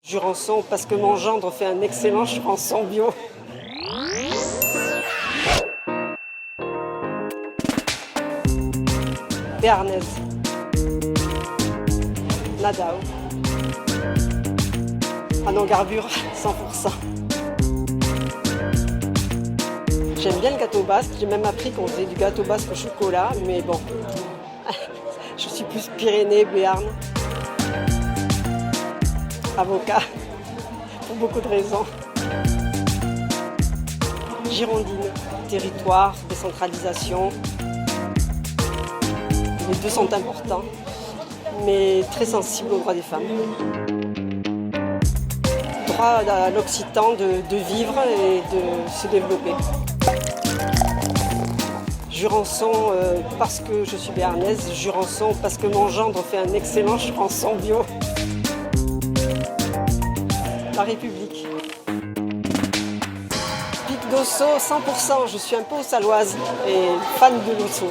Jurançon parce que mon gendre fait un excellent jurançon bio. Béarnaise. Nadao. Ah non, Garbure, 100%. J'aime bien le gâteau basque, j'ai même appris qu'on faisait du gâteau basque au chocolat, mais bon, je suis plus Pyrénées, Béarn. Avocat, pour beaucoup de raisons. Girondine, territoire, décentralisation. Les deux sont importants, mais très sensibles aux droits des femmes. Droit à l'Occitan de vivre et de se développer. Jurançon parce que je suis béarnaise, Jurançon parce que mon gendre fait un excellent jurançon bio. La République. Pic d'Ossau, 100%, je suis un peu ossaloise et fan de l'Ossau.